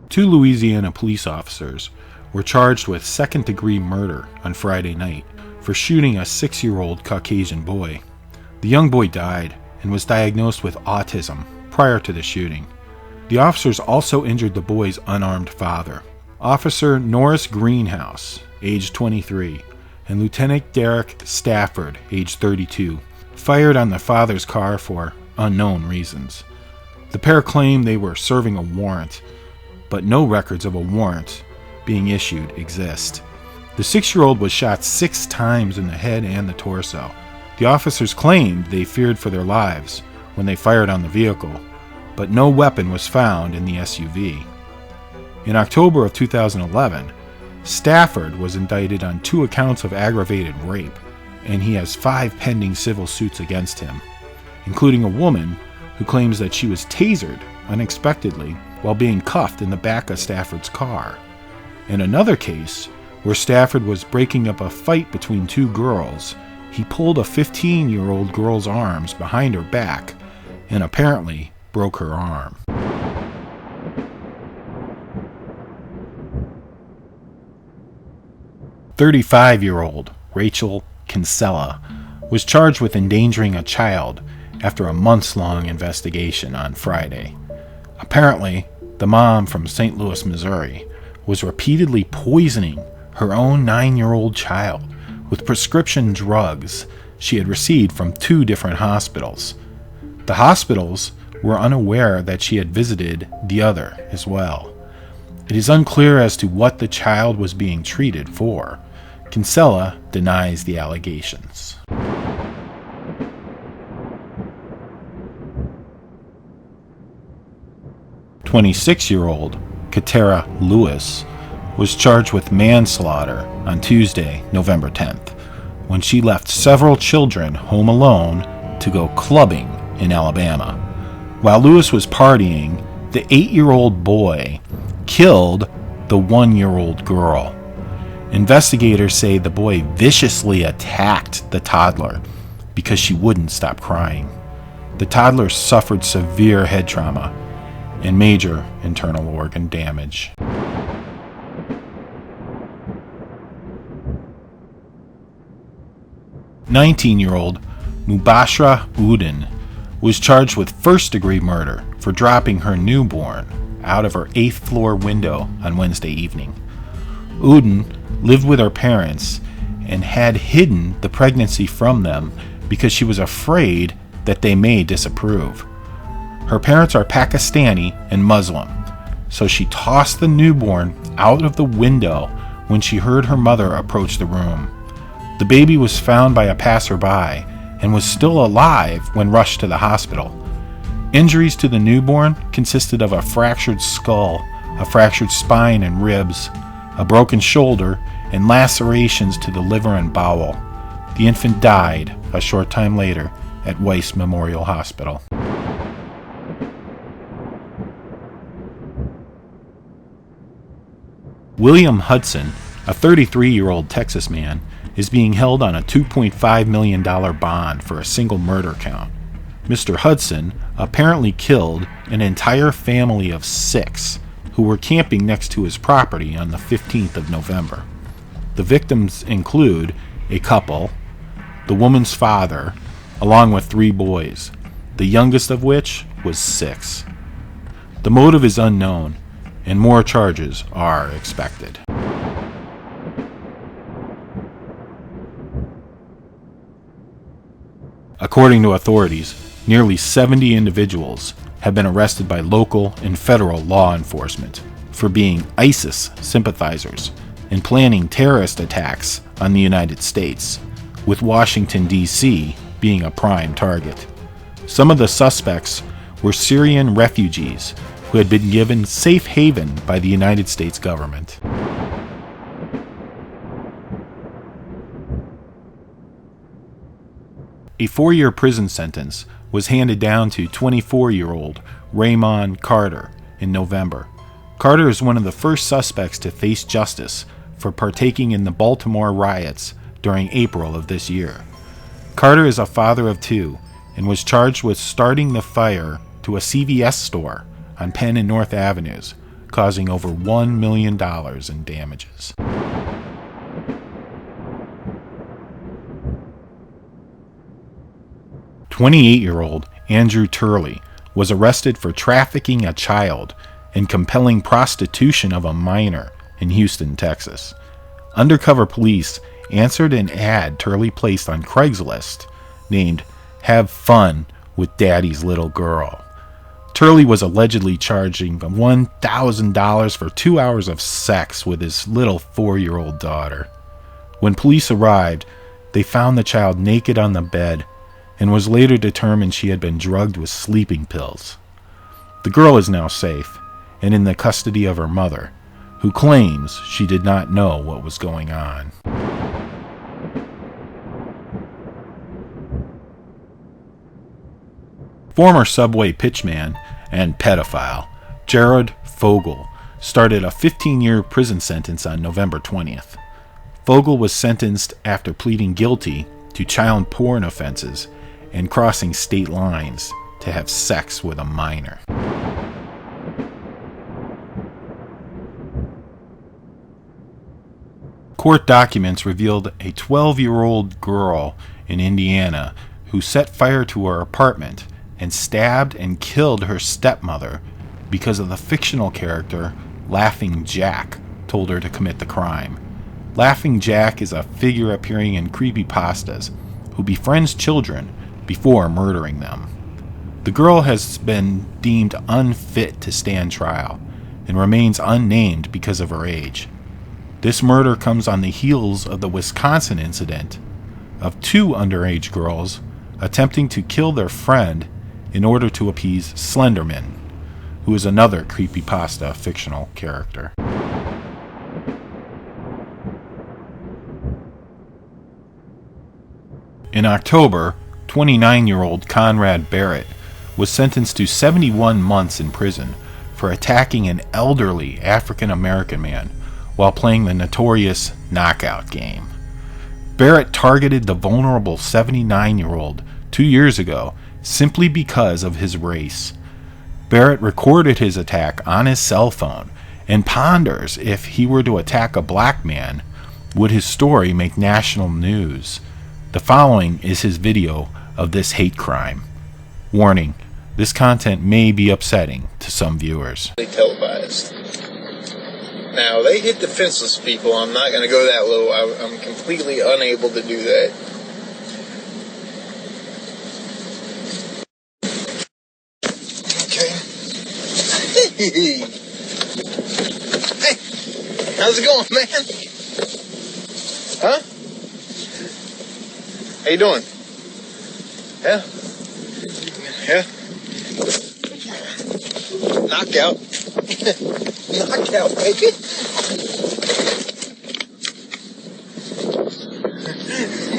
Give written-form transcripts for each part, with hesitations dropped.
Two Louisiana police officers were charged with second-degree murder on Friday night for shooting a 6-year-old Caucasian boy. The young boy died and was diagnosed with autism prior to the shooting. The officers also injured the boy's unarmed father. Officer Norris Greenhouse, age 23, and Lieutenant Derek Stafford, age 32, fired on the father's car for unknown reasons. The pair claimed they were serving a warrant, but no records of a warrant being issued exist. The 6-year-old was shot 6 times in the head and the torso. The officers claimed they feared for their lives when they fired on the vehicle, but no weapon was found in the SUV. In October of 2011, Stafford was indicted on 2 accounts of aggravated rape, and he has 5 pending civil suits against him, including a woman who claims that she was tasered unexpectedly while being cuffed in the back of Stafford's car. In another case, where Stafford was breaking up a fight between 2 girls, he pulled a 15-year-old girl's arms behind her back and apparently broke her arm. "35-year-old Rachel Kinsella was charged with endangering a child after a months-long investigation on Friday. Apparently, the mom from St. Louis, Missouri, was repeatedly poisoning her own 9-year-old child with prescription drugs she had received from 2 different hospitals. The hospitals were unaware that she had visited the other as well. It is unclear as to what the child was being treated for. Kinsella denies the allegations. "26-year-old Katera Lewis was charged with manslaughter on Tuesday, November 10th, when she left several children home alone to go clubbing in Alabama. While Lewis was partying, the 8-year-old boy killed the 1-year-old girl. Investigators say the boy viciously attacked the toddler because she wouldn't stop crying. The toddler suffered severe head trauma and major internal organ damage." "19-year-old Mubashra Udin was charged with first-degree murder for dropping her newborn out of her 8th floor window on Wednesday evening. Udin lived with her parents and had hidden the pregnancy from them because she was afraid that they may disapprove. Her parents are Pakistani and Muslim, so she tossed the newborn out of the window when she heard her mother approach the room. The baby was found by a passerby and was still alive when rushed to the hospital. Injuries to the newborn consisted of a fractured skull, a fractured spine and ribs, a broken shoulder, and lacerations to the liver and bowel. The infant died a short time later at Weiss Memorial Hospital." William Hudson, a 33-year-old Texas man, is being held on a $2.5 million bond for a single murder count. Mr. Hudson apparently killed an entire family of 6 who were camping next to his property on the 15th of November. The victims include a couple, the woman's father, along with 3 boys, the youngest of which was 6. The motive is unknown, and more charges are expected. According to authorities, nearly 70 individuals have been arrested by local and federal law enforcement for being ISIS sympathizers and planning terrorist attacks on the United States, with Washington, D.C. being a prime target. Some of the suspects were Syrian refugees who had been given safe haven by the United States government. A 4-year prison sentence was handed down to 24-year-old Raymond Carter in November. Carter is one of the first suspects to face justice for partaking in the Baltimore riots during April of this year. Carter is a father of 2 and was charged with starting the fire to a CVS store on Penn and North Avenues causing over $1 million in damages. "28-year-old Andrew Turley was arrested for trafficking a child and compelling prostitution of a minor in Houston, Texas. Undercover police answered an ad Turley placed on Craigslist named "Have Fun with Daddy's Little Girl." Turley was allegedly charging $1,000 for 2 hours of sex with his little 4-year-old daughter. When police arrived, they found the child naked on the bed and was later determined she had been drugged with sleeping pills. The girl is now safe and in the custody of her mother, who claims she did not know what was going on. Former Subway pitchman and pedophile Jared Fogle started a 15-year prison sentence on November 20th. Fogle was sentenced after pleading guilty to child porn offenses and crossing state lines to have sex with a minor. Court documents revealed a 12-year-old girl in Indiana who set fire to her apartment and stabbed and killed her stepmother because of the fictional character Laughing Jack told her to commit the crime. Laughing Jack is a figure appearing in creepypastas who befriends children before murdering them. The girl has been deemed unfit to stand trial and remains unnamed because of her age. This murder comes on the heels of the Wisconsin incident of 2 underage girls attempting to kill their friend in order to appease Slenderman, who is another creepypasta fictional character. In October, 29-year-old Conrad Barrett was sentenced to 71 months in prison for attacking an elderly African-American man while playing the notorious knockout game. Barrett targeted the vulnerable 79-year-old 2 years ago simply because of his race. Barrett recorded his attack on his cell phone and ponders if he were to attack a black man, would his story make national news? The following is his video of this hate crime. Warning, this content may be upsetting to some viewers. They televised. Now, they hit defenseless people. I'm not going to go that low. I'm completely unable to do that. Okay. Hey, how's it going, man? Huh? How you doing? Yeah? Yeah? Knockout. Knockout, baby.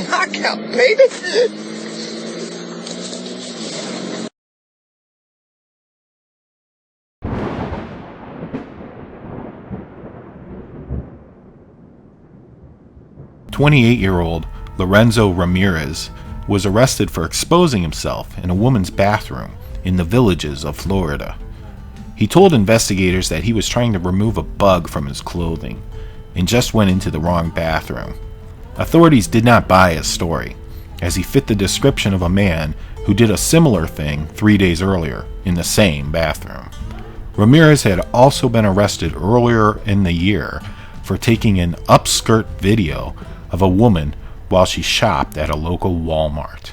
Knockout, baby. "28-year-old Lorenzo Ramirez was arrested for exposing himself in a woman's bathroom in the Villages of Florida. He told investigators that he was trying to remove a bug from his clothing and just went into the wrong bathroom. Authorities did not buy his story, as he fit the description of a man who did a similar thing 3 days earlier in the same bathroom. Ramirez had also been arrested earlier in the year for taking an upskirt video of a woman while she shopped at a local Walmart.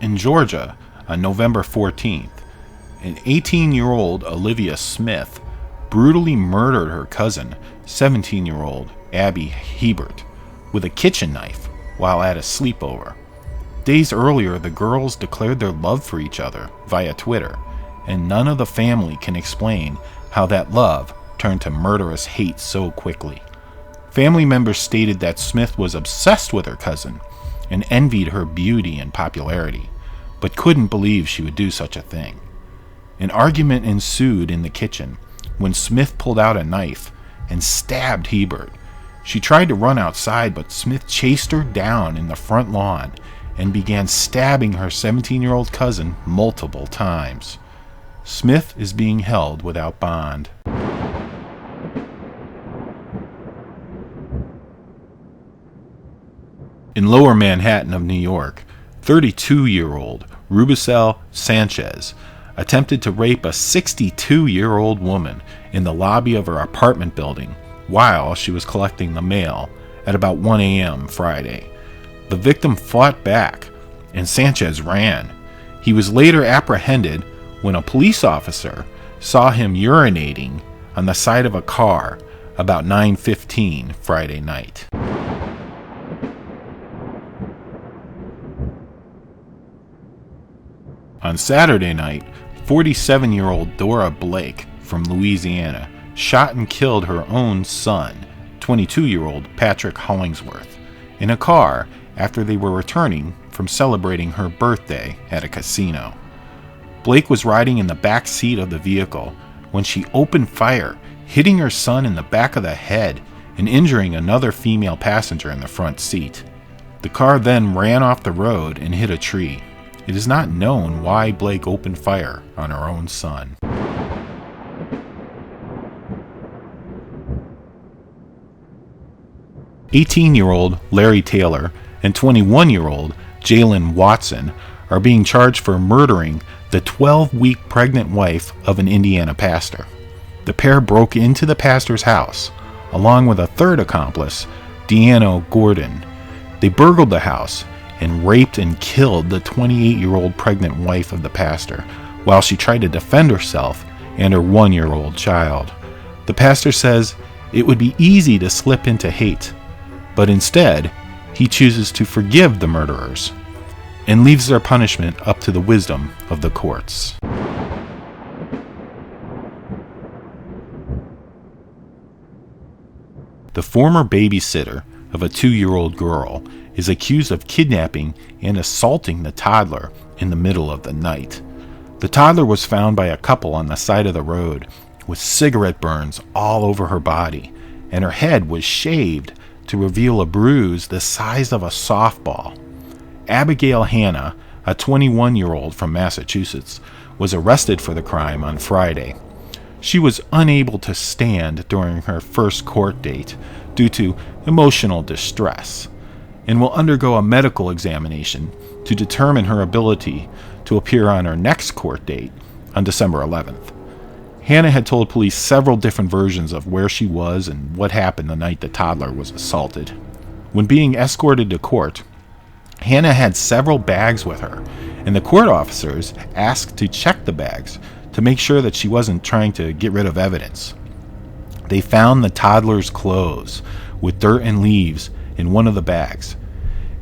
In Georgia, on November 14th, an 18-year-old Olivia Smith brutally murdered her cousin, 17-year-old Abby Hebert, with a kitchen knife while at a sleepover. Days earlier, the girls declared their love for each other via Twitter, and none of the family can explain how that love turned to murderous hate so quickly. Family members stated that Smith was obsessed with her cousin and envied her beauty and popularity, but couldn't believe she would do such a thing. An argument ensued in the kitchen when Smith pulled out a knife and stabbed Hebert. She tried to run outside, but Smith chased her down in the front lawn and began stabbing her 17-year-old cousin multiple times. Smith is being held without bond. In Lower Manhattan of New York, 32-year-old Rubicel Sanchez attempted to rape a 62-year-old woman in the lobby of her apartment building while she was collecting the mail at about 1 a.m. Friday. The victim fought back, and Sanchez ran. He was later apprehended when a police officer saw him urinating on the side of a car about 9:15 Friday night. On Saturday night, 47-year-old Dora Blake from Louisiana shot and killed her own son, 22-year-old Patrick Hollingsworth, in a car after they were returning from celebrating her birthday at a casino. Blake was riding in the back seat of the vehicle when she opened fire, hitting her son in the back of the head and injuring another female passenger in the front seat. The car then ran off the road and hit a tree. It is not known why Blake opened fire on her own son. "18-year-old Larry Taylor and 21-year-old Jalen Watson are being charged for murdering the 12-week pregnant wife of an Indiana pastor. The pair broke into the pastor's house, along with a third accomplice, Deanna Gordon. They burgled the house and raped and killed the 28-year-old pregnant wife of the pastor while she tried to defend herself and her 1-year-old child. The pastor says it would be easy to slip into hate, but instead, he chooses to forgive the murderers and leaves their punishment up to the wisdom of the courts." The former babysitter of a 2-year-old girl is accused of kidnapping and assaulting the toddler in the middle of the night. The toddler was found by a couple on the side of the road with cigarette burns all over her body, and her head was shaved to reveal a bruise the size of a softball. Abigail Hanna, a 21-year-old from Massachusetts, was arrested for the crime on Friday. She was unable to stand during her first court date due to emotional distress, and will undergo a medical examination to determine her ability to appear on her next court date on December 11th. Hannah had told police several different versions of where she was and what happened the night the toddler was assaulted. When being escorted to court, Hannah had several bags with her, and the court officers asked to check the bags to make sure that she wasn't trying to get rid of evidence. They found the toddler's clothes with dirt and leaves in one of the bags.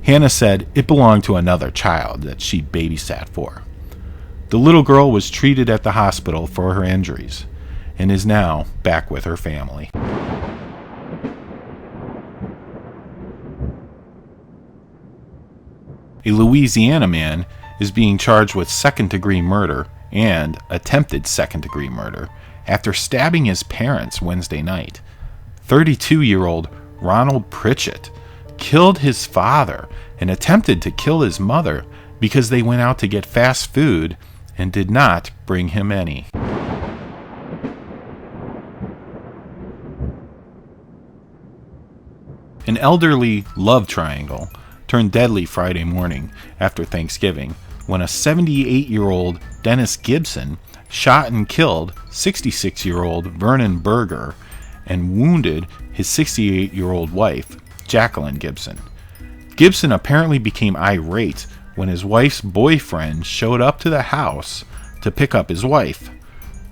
Hannah said it belonged to another child that she babysat for. The little girl was treated at the hospital for her injuries and is now back with her family. A Louisiana man is being charged with second-degree murder and attempted second-degree murder after stabbing his parents Wednesday night. 32-year-old Ronald Pritchett killed his father and attempted to kill his mother because they went out to get fast food and did not bring him any. An elderly love triangle turned deadly Friday morning after Thanksgiving when a 78-year-old Dennis Gibson shot and killed 66-year-old Vernon Berger and wounded his 68-year-old wife, Jacqueline Gibson. Gibson apparently became irate when his wife's boyfriend showed up to the house to pick up his wife.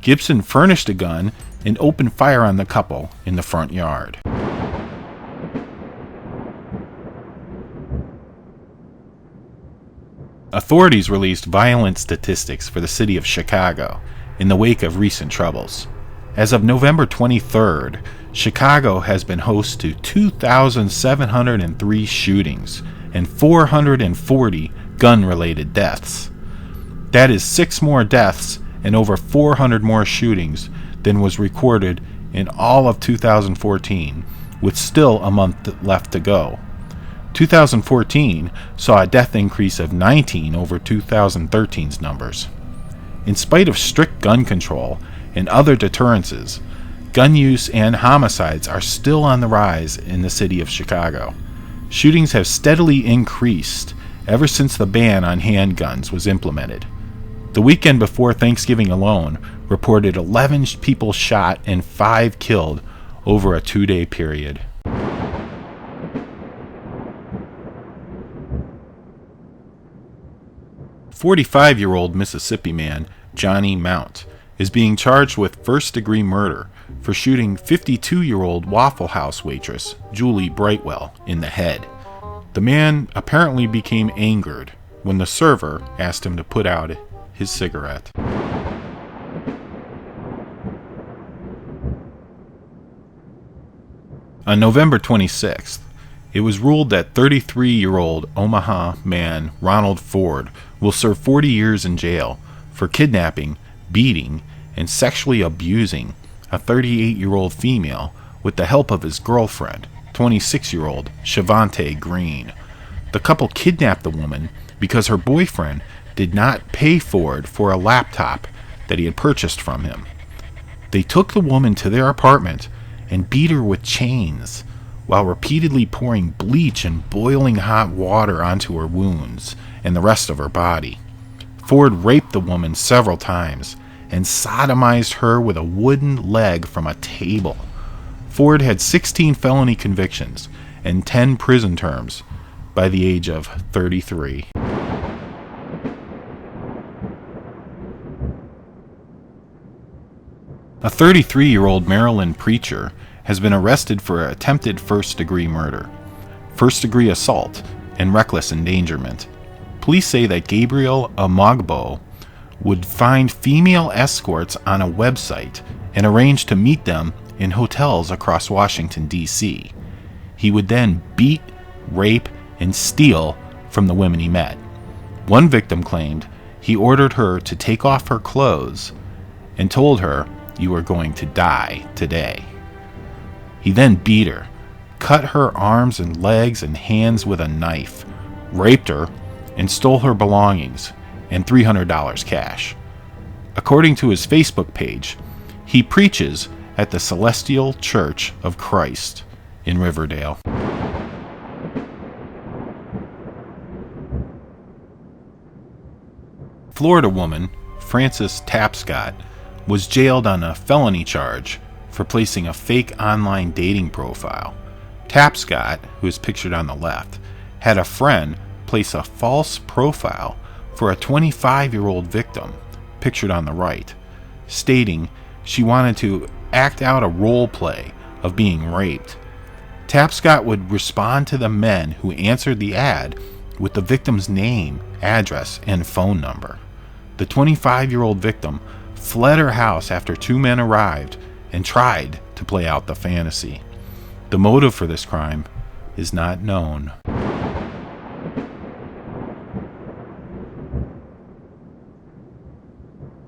Gibson furnished a gun and opened fire on the couple in the front yard. Authorities released violent statistics for the city of Chicago in the wake of recent troubles. As of November 23rd, Chicago has been host to 2,703 shootings and 440 gun-related deaths. That is 6 more deaths and over 400 more shootings than was recorded in all of 2014, with still a month left to go. 2014 saw a death increase of 19 over 2013's numbers. In spite of strict gun control and other deterrences, gun use and homicides are still on the rise in the city of Chicago. Shootings have steadily increased ever since the ban on handguns was implemented. The weekend before Thanksgiving alone reported 11 people shot and 5 killed over a 2-day period. A 45-year-old Mississippi man, Johnny Mount, is being charged with first-degree murder for shooting 52-year-old Waffle House waitress Julie Brightwell in the head. The man apparently became angered when the server asked him to put out his cigarette. On November 26th, it was ruled that 33-year-old Omaha man Ronald Ford will serve 40 years in jail for kidnapping, beating, and sexually abusing a 38-year-old female with the help of his girlfriend, 26-year-old Shavante Green. The couple kidnapped the woman because her boyfriend did not pay Ford for a laptop that he had purchased from him. They took the woman to their apartment and beat her with chains while repeatedly pouring bleach and boiling hot water onto her wounds and the rest of her body. Ford raped the woman several times and sodomized her with a wooden leg from a table. Ford had 16 felony convictions and 10 prison terms by the age of 33. A 33-year-old Maryland preacher has been arrested for attempted first-degree murder, first-degree assault, and reckless endangerment. Police say that Gabriel Amagbo would find female escorts on a website and arrange to meet them in hotels across Washington, D.C. He would then beat, rape, and steal from the women he met. One victim claimed he ordered her to take off her clothes and told her, "You are going to die today." He then beat her, cut her arms and legs and hands with a knife, raped her, and stole her belongings and $300 cash. According to his Facebook page, he preaches at the Celestial Church of Christ in Riverdale. Florida woman Frances Tapscott was jailed on a felony charge for placing a fake online dating profile. Tapscott, who is pictured on the left, had a friend place a false profile for a 25-year-old victim, pictured on the right, stating she wanted to act out a role play of being raped. Tapscott would respond to the men who answered the ad with the victim's name, address, and phone number. The 25-year-old victim fled her house after 2 men arrived and tried to play out the fantasy. The motive for this crime is not known.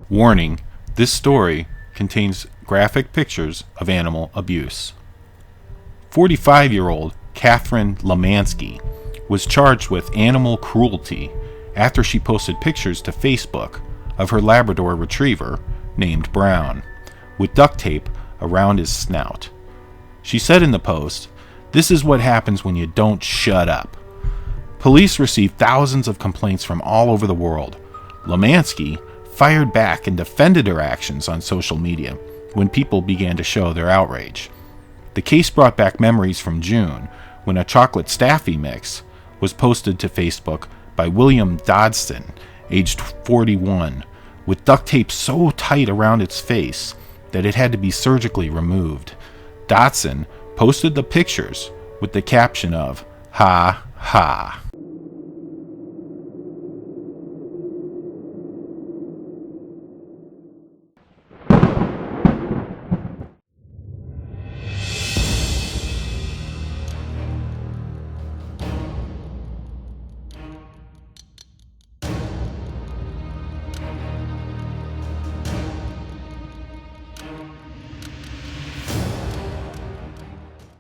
Warning: this story contains graphic pictures of animal abuse. 45-year-old Catherine Lemansky was charged with animal cruelty after she posted pictures to Facebook of her Labrador retriever, named Brown, with duct tape around his snout. She said in the post, "This is what happens when you don't shut up." Police received thousands of complaints from all over the world. Lemansky fired back and defended her actions on social media when people began to show their outrage. The case brought back memories from June when a chocolate staffy mix was posted to Facebook by William Dodson, aged 41, with duct tape so tight around its face that it had to be surgically removed. Dodson posted the pictures with the caption of, "Ha ha."